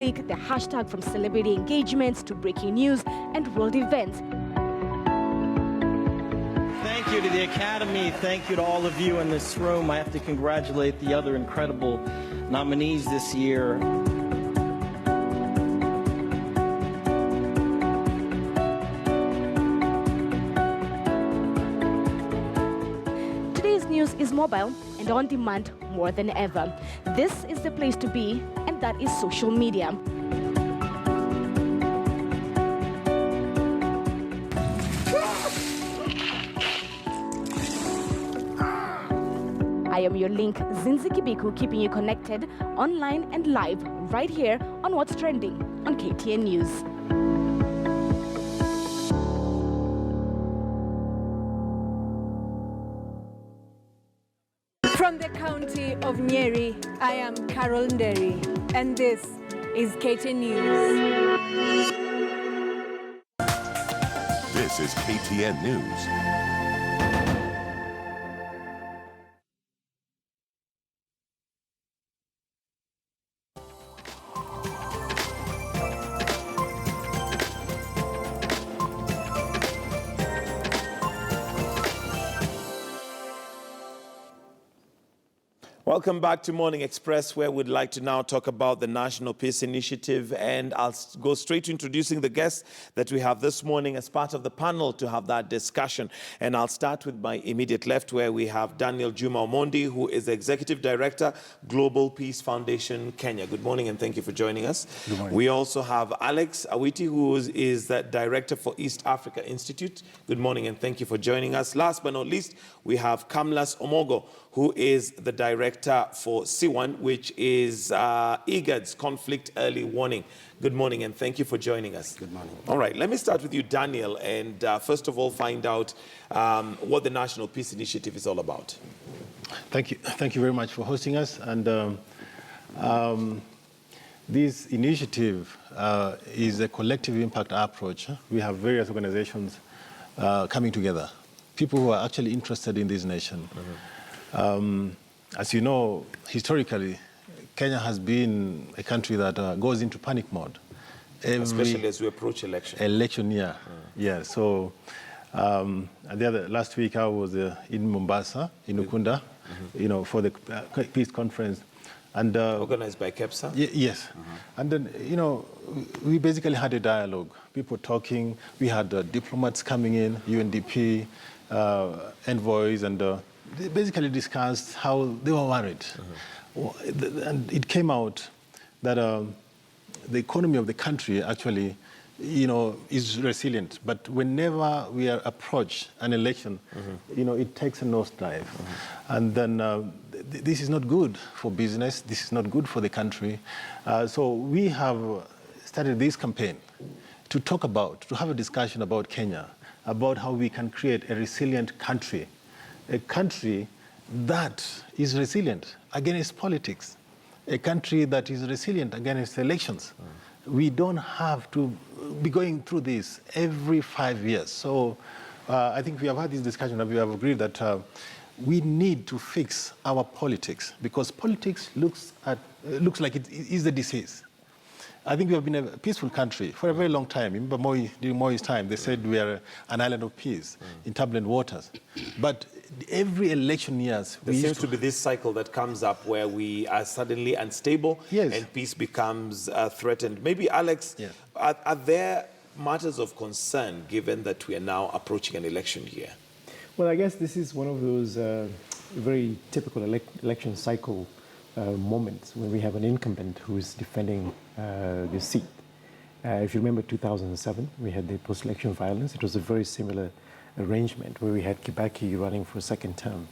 The hashtag from celebrity engagements to breaking news and world events. Thank you to the Academy. Thank you to all of you in this room. I have to congratulate the other incredible nominees this year. Today's news is mobile and on demand more than ever. This is the place to be, and that is social media. I am your link, Zinzi Kibiku, keeping you connected online and live right here on What's Trending on KTN News. From the county of Nyeri, I am Carol Nderi, and this is KTN News. This is KTN News. Welcome back to Morning Express, where we'd like to now talk about the National Peace Initiative, and I'll go straight to introducing the guests that we have this morning as part of the panel to have that discussion. And I'll start with my immediate left, where we have Daniel Juma Omondi, who is the Executive Director, Global Peace Foundation, Kenya. Good morning, and thank you for joining us. Good morning. We also have Alex Awiti, who is the Director for East Africa Institute. Good morning, and thank you for joining us. Last but not least, we have Kamlas Omogo, who is the Director for C1, which is IGAD's Conflict Early Warning. Good morning, and thank you for joining us. Good morning. All right, let me start with you, Daniel, and first of all, find out what the National Peace Initiative is all about. Thank you. Thank you very much for hosting us. And this initiative is a collective impact approach. We have various organizations coming together, people who are actually interested in this nation. As you know, historically, Kenya has been a country that goes into panic mode. Especially as we approach election. Election year, yeah. So last week I was in Mombasa, in Ukunda, for the peace conference. And organized by KEPSA? Yes. And then, we basically had a dialogue, people talking. We had diplomats coming in, UNDP, envoys, and they basically discussed how they were worried. And it came out that the economy of the country actually, is resilient. But whenever we approach an election, it takes a nosedive. And then this is not good for business. This is not good for the country. So we have started this campaign to have a discussion about Kenya, about how we can create a resilient country, a country that is resilient against politics, a country that is resilient against elections. We don't have to be going through this every 5 years. So I think we have had this discussion and we have agreed that we need to fix our politics, because politics looks like it is the disease. I think we have been a peaceful country for a very long time. Remember during Moi's time, they said we are an island of peace in turbulent waters. But every election years, there seems to be this cycle that comes up where we are suddenly unstable, yes, and peace becomes threatened. Maybe, Alex, yes, are there matters of concern given that we are now approaching an election year? Well, I guess this is one of those very typical election cycle moments when we have an incumbent who is defending the seat. If you remember 2007, we had the post-election violence. It was a very similar arrangement where we had Kibaki running for a second term.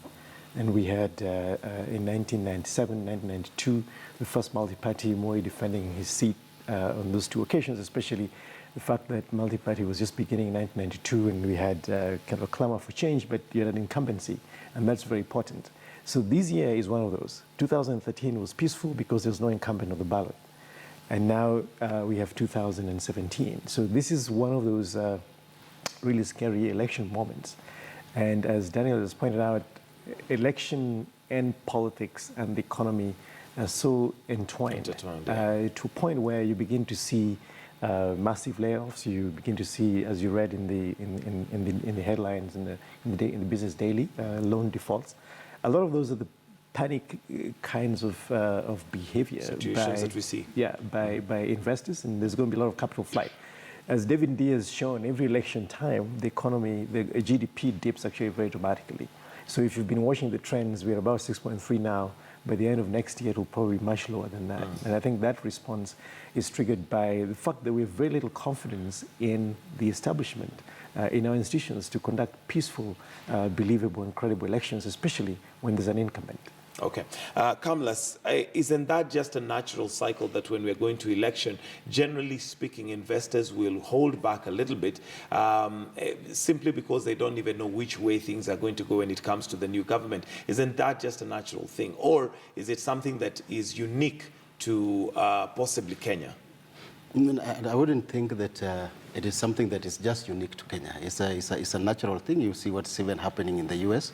And we had, in 1997, 1992, the first multi-party, Moi defending his seat on those two occasions, especially the fact that multi-party was just beginning in 1992 and we had kind of a clamor for change, but you had an incumbency, and that's very important. So this year is one of those. 2013 was peaceful because there was no incumbent on the ballot. And now we have 2017. So this is one of those really scary election moments. And as Daniel has pointed out, election and politics and the economy so entwined, to a point where you begin to see massive layoffs. You begin to see, as you read in the headlines in the Business Daily, loan defaults. A lot of those are the panic kinds of behavior situations that we see. Yeah, by investors, and there's going to be a lot of capital flight. As David D has shown, every election time, the economy, the GDP dips actually very dramatically. So if you've been watching the trends, we're about 6.3 now. By the end of next year, it will probably be much lower than that. And I think that response is triggered by the fact that we have very little confidence in the establishment, in our institutions to conduct peaceful, believable, and credible elections, especially when there's an incumbent. Okay. Kamlas, isn't that just a natural cycle that when we're going to election, generally speaking, investors will hold back a little bit simply because they don't even know which way things are going to go when it comes to the new government? Isn't that just a natural thing? Or is it something that is unique to possibly Kenya? I wouldn't think that it is something that is just unique to Kenya. It's a natural thing. You see what's even happening in the US.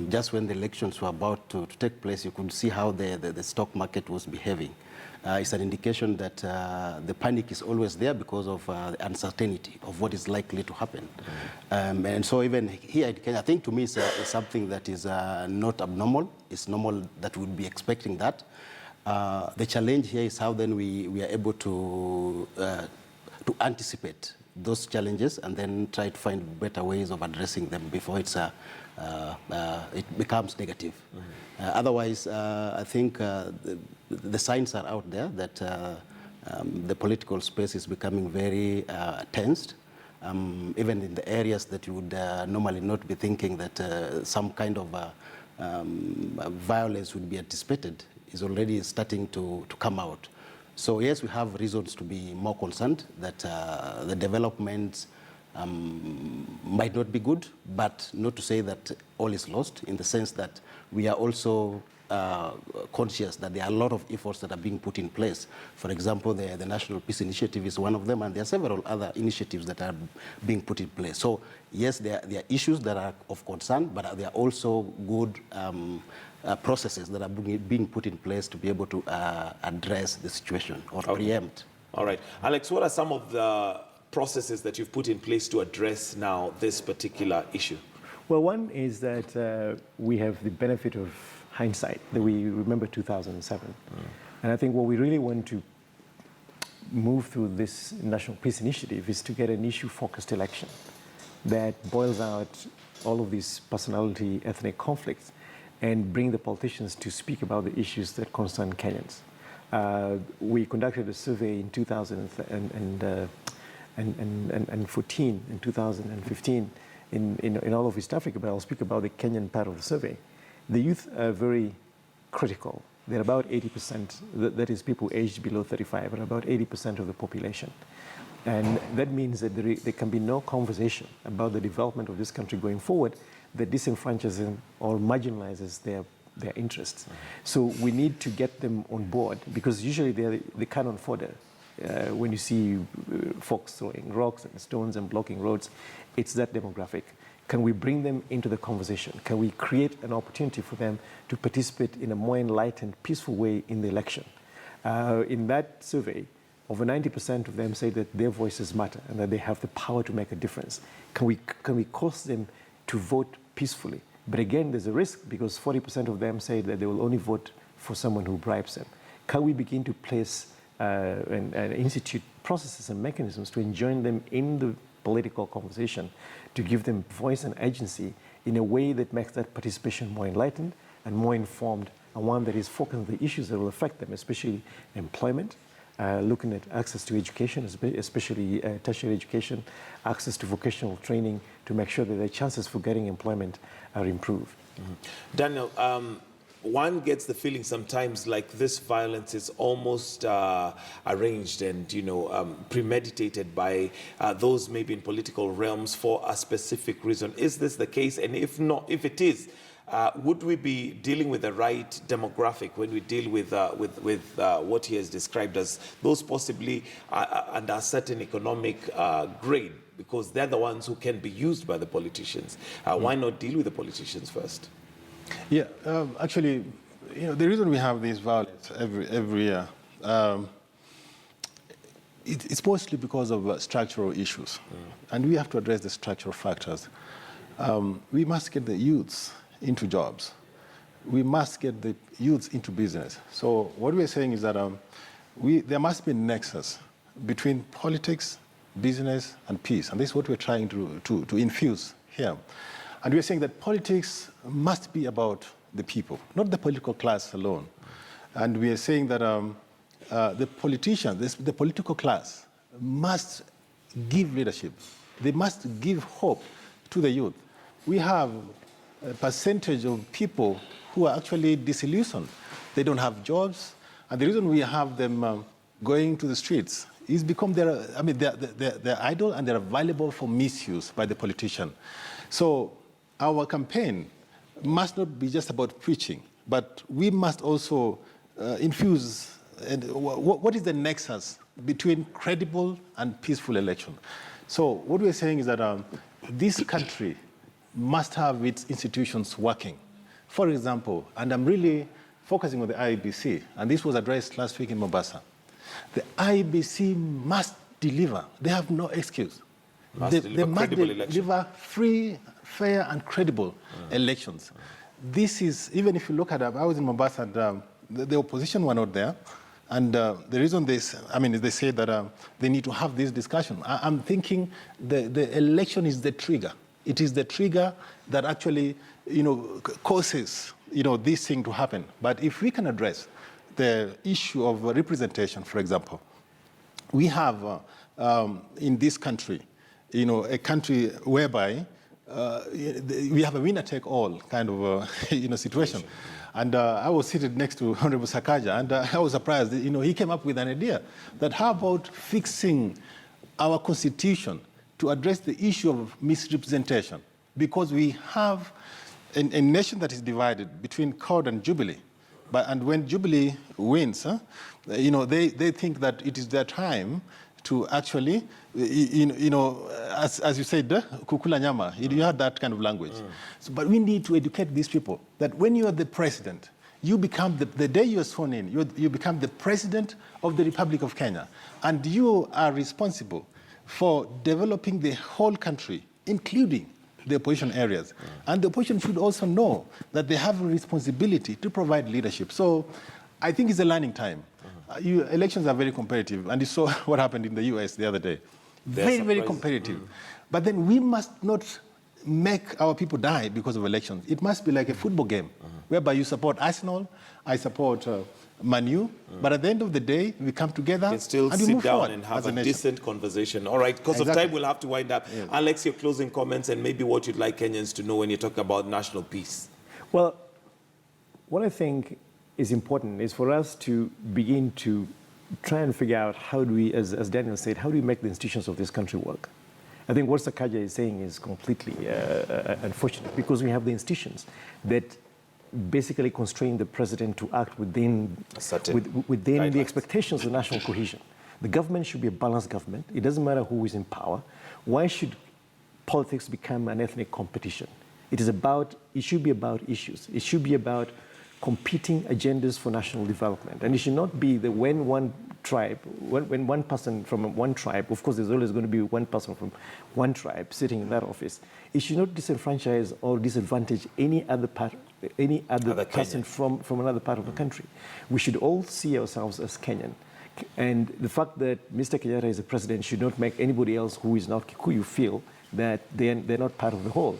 Just when the elections were about to take place, you could see how the stock market was behaving. It's an indication that the panic is always there because of the uncertainty of what is likely to happen. And so even here in Kenya, I think to me it's something that is not abnormal. It's normal that we would be expecting that. The challenge here is how then we are able to anticipate those challenges and then try to find better ways of addressing them before it becomes negative. Otherwise, I think the signs are out there that the political space is becoming very tensed. Even in the areas that you would normally not be thinking that some kind of violence would be anticipated is already starting to come out. So yes, we have reasons to be more concerned that the developments might not be good, but not to say that all is lost, in the sense that we are also conscious that there are a lot of efforts that are being put in place. For example, the National Peace Initiative is one of them, and there are several other initiatives that are being put in place. So yes, there are issues that are of concern, but there are also good processes that are being put in place to be able to address the situation or preempt. All right. Alex, what are some of the processes that you've put in place to address now this particular issue? Well, one is that we have the benefit of hindsight, that we remember 2007. And I think what we really want to move through this National Peace Initiative is to get an issue-focused election that boils out all of these personality, ethnic conflicts and bring the politicians to speak about the issues that concern Kenyans. We conducted a survey in 2014 and 2015 in all of East Africa, but I'll speak about the Kenyan part of the survey. The youth are very critical. They're about 80%, that is people aged below 35, but about 80% of the population. And that means that there can be no conversation about the development of this country going forward that disenfranchises them or marginalizes their interests. So we need to get them on board, because usually they're the cannon fodder. When you see folks throwing rocks and stones and blocking roads, it's that demographic. Can we bring them into the conversation? Can we create an opportunity for them to participate in a more enlightened, peaceful way in the election? In that survey, over 90% of them say that their voices matter and that they have the power to make a difference. Can we cause them to vote peacefully? But again, there's a risk, because 40% of them say that they will only vote for someone who bribes them. Can we begin to place and institute processes and mechanisms to join them in the political conversation, to give them voice and agency in a way that makes that participation more enlightened and more informed, and one that is focused on the issues that will affect them, especially employment, looking at access to education, especially tertiary education, access to vocational training, to make sure that their chances for getting employment are improved. Daniel, one gets the feeling sometimes like this violence is almost arranged and, premeditated by those maybe in political realms for a specific reason. Is this the case? And if not, if it is, would we be dealing with the right demographic when we deal with what he has described as those possibly under a certain economic grade, because they're the ones who can be used by the politicians? Why not deal with the politicians first? Yeah, actually, the reason we have this violence every year, it's mostly because of structural issues. And we have to address the structural factors. We must get the youths into jobs. We must get the youths into business. So what we're saying is that there must be a nexus between politics, business, and peace. And this is what we're trying to infuse here. And we're saying that politics must be about the people, not the political class alone. And we are saying that the politicians, the political class, must give leadership. They must give hope to the youth. We have a percentage of people who are actually disillusioned. They don't have jobs. And the reason we have them going to the streets is because they're idle and they're available for misuse by the politician. So our campaign must not be just about preaching, but we must also infuse what is the nexus between credible and peaceful election. So what we're saying is that this country must have its institutions working. For example, and I'm really focusing on the IEBC, and this was addressed last week in Mombasa. The IEBC must deliver. They have no excuse. They must deliver free, fair, and credible elections. This is, even if you look at it, I was in Mombasa, and the opposition were not there. And the reason they say that they need to have this discussion. I'm thinking the election is the trigger. It is the trigger that actually, causes, this thing to happen. But if we can address the issue of representation, for example, we have in this country, a country whereby we have a winner-take-all kind of situation. And I was seated next to Honorable Sakaja, and I was surprised. He came up with an idea that how about fixing our constitution to address the issue of misrepresentation? Because we have a nation that is divided between CORD and Jubilee. And when Jubilee wins, they think that it is their time to actually, as you said, kukula nyama, you had that kind of language. So, but we need to educate these people that when you are the president, you become, the day you are sworn in, you become the president of the Republic of Kenya. And you are responsible for developing the whole country, including the opposition areas. And the opposition should also know that they have a responsibility to provide leadership. So I think it's a learning time. Elections are very competitive, and you saw what happened in the US the other day. Very competitive. But then we must not make our people die because of elections. It must be like a football game, whereby you support Arsenal, I support Man U, but at the end of the day, we come together and still and we sit move down forward and have as a nation. decent conversation. All right, because of time, we'll have to wind up. Yes. Alex, your closing comments and maybe what you'd like Kenyans to know when you talk about national peace. Well, what I think is important is for us to begin to try and figure out how do we, as Daniel said, how do we make the institutions of this country work? I think what Sakaja is saying is completely unfortunate, because we have the institutions that basically constrain the president to act within the expectations of national cohesion. The government should be a balanced government. It doesn't matter who is in power. Why should politics become an ethnic competition? It should be about issues. It should be about competing agendas for national development. And it should not be that when one person from one tribe, of course there's always going to be one person from one tribe sitting in that office, it should not disenfranchise or disadvantage any other person from another part of the country. We should all see ourselves as Kenyan. And the fact that Mr. Kenyatta is a president should not make anybody else who is not Kikuyu feel that they're not part of the whole.